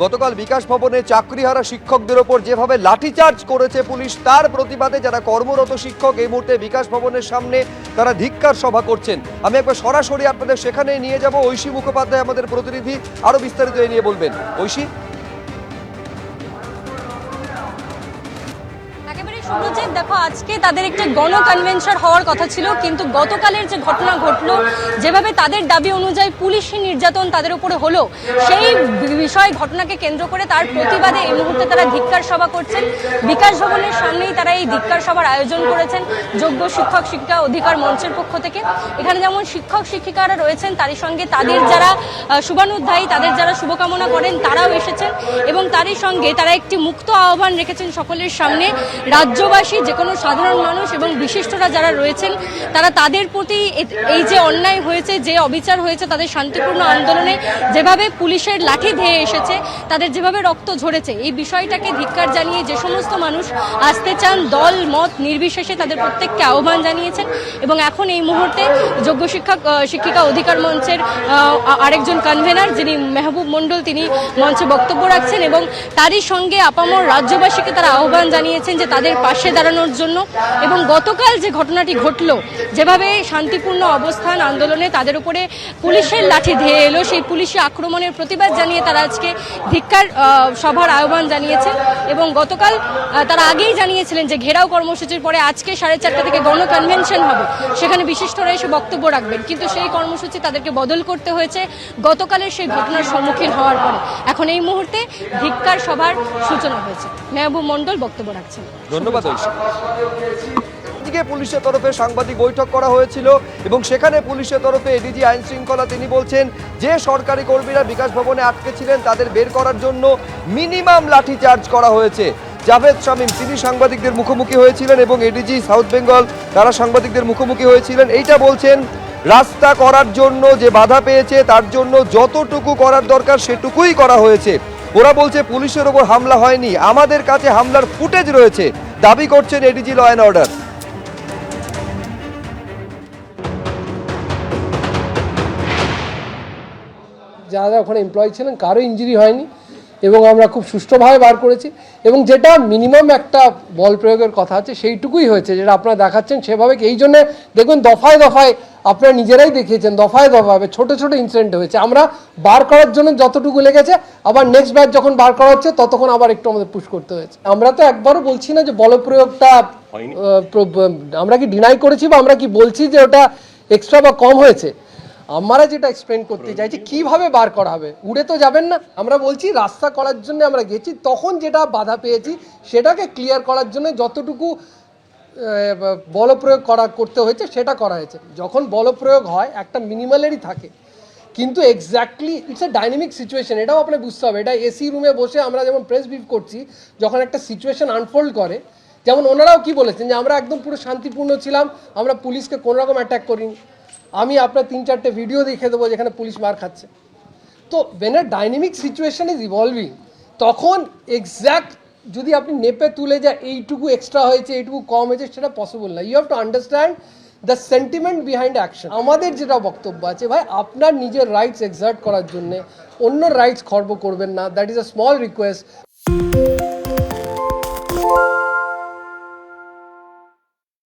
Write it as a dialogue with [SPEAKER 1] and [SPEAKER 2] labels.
[SPEAKER 1] গতকাল বিকাশ ভবনে চাকরিহারা শিক্ষকদের ওপর যেভাবে লাঠিচার্জ করেছে পুলিশ, তার প্রতিবাদে যারা কর্মরত শিক্ষক এই মুহূর্তে বিকাশ ভবনের সামনে তারা ধিক্কার সভা করছেন। আমি একবার সরাসরি আপনাদের সেখানে নিয়ে যাব। ঐশী মুখোপাধ্যায় আমাদের প্রতিনিধি আরো বিস্তারিত এই নিয়ে বলবেন। ঐশী,
[SPEAKER 2] দেখো, আজকে তাদের একটা গণ কনভেনশন হওয়ার কথা ছিল, কিন্তু গতকালের যে ঘটনা ঘটলো, যেভাবে তাদের দাবি অনুযায়ী পুলিশি নির্যাতন তাদের উপরে হলো, সেই বিষয় ঘটনাকে কেন্দ্র করে তার প্রতিবাদে এই মুহূর্তে তারা ধিক্কার সভা করছেন। বিকাশ ভবনের সামনেই তারা এই ধিক্কার সভার আয়োজন করেছেন যোগ্য শিক্ষক শিক্ষিকা অধিকার মঞ্চের পক্ষ থেকে। এখানে যেমন শিক্ষক শিক্ষিকারা রয়েছেন, তারই সঙ্গে তাদের যারা শুভানুধ্যায়ী, তাদের যারা শুভকামনা করেন, তারাও এসেছেন এবং তারই সঙ্গে তারা একটি মুক্ত আহ্বান রেখেছেন সকলের সামনে। রাজ্যবাসী, যে কোনো সাধারণ মানুষ এবং বিশিষ্টরা যারা রয়েছেন, তারা তাদের প্রতি এই যে অন্যায় হয়েছে, যে অবিচার হয়েছে, তাদের শান্তিপূর্ণ আন্দোলনে যেভাবে পুলিশের লাঠি ধেয়ে এসেছে, তাদের যেভাবে রক্ত ঝরেছে, এই বিষয়টাকে ধিক্কার জানিয়ে যে সমস্ত মানুষ আসতে চান, দল মত নির্বিশেষে তাদের প্রত্যেককে আহ্বান জানিয়েছেন। এবং এখন এই মুহূর্তে যোগ্য শিক্ষিকা অধিকার মঞ্চের আরেকজন কনভেনার, যিনি মেহবুব মণ্ডল, তিনি মঞ্চে বক্তব্য রাখছেন এবং তারই সঙ্গে আপামর রাজ্যবাসীকে তারা আহ্বান জানিয়েছেন যে তাদের পাশে দাঁড়ানোর জন্য। এবং গতকাল যে ঘটনাটি ঘটলো, যেভাবে শান্তিপূর্ণ অবস্থান আন্দোলনে তাদের উপরে পুলিশের লাঠি ধেয়ে এলো, সেই পুলিশি আক্রমণের প্রতিবাদ জানিয়ে তারা আজকে ধিক্কার সভার আহ্বান জানিয়েছেন। এবং গতকাল তারা আগেই জানিয়েছিলেন যে ঘেরাও কর্মসূচির পরে আজকে 4:30 থেকে গণ কনভেনশন হবে, সেখানে বিশিষ্টরা এসে বক্তব্য রাখবেন, কিন্তু সেই কর্মসূচি তাদেরকে বদল করতে হয়েছে গতকালের সেই ঘটনার সম্মুখীন হওয়ার পরে। এখন এই মুহূর্তে ধিক্কার সভার সূচনা হয়েছে। মেহবুব মণ্ডল বক্তব্য রাখছেন।
[SPEAKER 1] ধন্যবাদ ঐশী। আজকে পুলিশের তরফে সাংবাদিক বৈঠক করা হয়েছিল এবং সেখানে পুলিশের তরফে এডিজি আইন শৃঙ্খলা তিনি বলছেন যে সরকারি কর্মীরা বিকাশ ভবনে আটকে ছিলেন তাদের বের করার জন্য মিনিমাম লাঠি চার্জ করা হয়েছে। জাভেদ শামীম তিনি সাংবাদিকদের মুখোমুখি হয়েছিলেন এবং এডিজি সাউথ বেঙ্গল তারা সাংবাদিকদের মুখোমুখি হয়েছিলেন। এইটা বলছেন, রাস্তা করার জন্য যে বাধা পেয়েছে তার জন্য যতটুকু করার দরকার সেটুকুই করা হয়েছে। ওরা বলছে পুলিশের ওপর হামলা হয়নি, আমাদের কাছে হামলার ফুটেজ রয়েছে, দাবি করছেন এডিজি ল অ্যান্ড অর্ডার।
[SPEAKER 3] যারা ওখানে এমপ্লয়ি ছিলেন কারো ইনজুরি হয়নি এবং আমরা খুব সুষ্ঠুভাবে বার করেছি এবং যেটা মিনিমাম একটা বল প্রয়োগের কথা আছে সেইটুকুই হয়েছে, যেটা আপনারা দেখাচ্ছেন সেভাবে। এই জন্যে দেখবেন দফায় দফায় আপনারা নিজেরাই দেখিয়েছেন, দফায় দফায় ছোট ছোট ইনসিডেন্ট হয়েছে। আমরা বার করার জন্য যতটুকু লেগেছে, আবার নেক্সট ব্যাচ যখন বার করা হচ্ছে ততক্ষণ আবার একটু আমাদের পুশ করতে হয়েছে। আমরা তো একবারও বলছি না যে বলপ্রয়োগটা আমরা কি ডিনাই করেছি বা আমরা কি বলছি যে ওটা এক্সট্রা বা কম হয়েছে। আমরা যেটা এক্সপ্লেন করতে চাইছি কিভাবে বার করা হবে, উড়ে তো যাবেন না। আমরা বলছি রাস্তা করার জন্য আমরা গেছি, তখন যেটা বাধা পেয়েছি সেটাকে ক্লিয়ার করার জন্য যতটুকু বলপ্রয়োগ করতে হয়েছে সেটা করা হয়েছে। যখন বলপ্রয়োগ হয় একটা মিনিমালেরই থাকে, কিন্তু exactly it's a dynamic situation, এটাও আপনি বুঝতে হবে। এটা এসি রুমে বসে আমরা যেমন প্রেস ব্রিফ করছি, যখন একটা সিচুয়েশন আনফোল্ড করে, যেমন ওনারাও কি বলেছেন যে আমরা একদম পুরো শান্তিপূর্ণ ছিলাম, আমরা পুলিশকে কোনো রকম অ্যাটাক করিনি। আমি আপনার 3-4টে ভিডিও দেখে দেবো যেখানে পুলিশ মার খাচ্ছে। তো when a dynamic situation is evolving, তখন এক্স্যাক্ট যদি আপনি নেপে তুলে যা এইটুকু এক্সট্রা হয়েছে এইটুকু কম হয়েছে সেটা পসিবল না। You have to understand the sentiment behind action. আমাদের যেটা বক্তব্য আছে, ভাই আপনার নিজের রাইটস এক্সার্ট করার জন্যে অন্য রাইটস খর্ব করবেন না, that is a small request.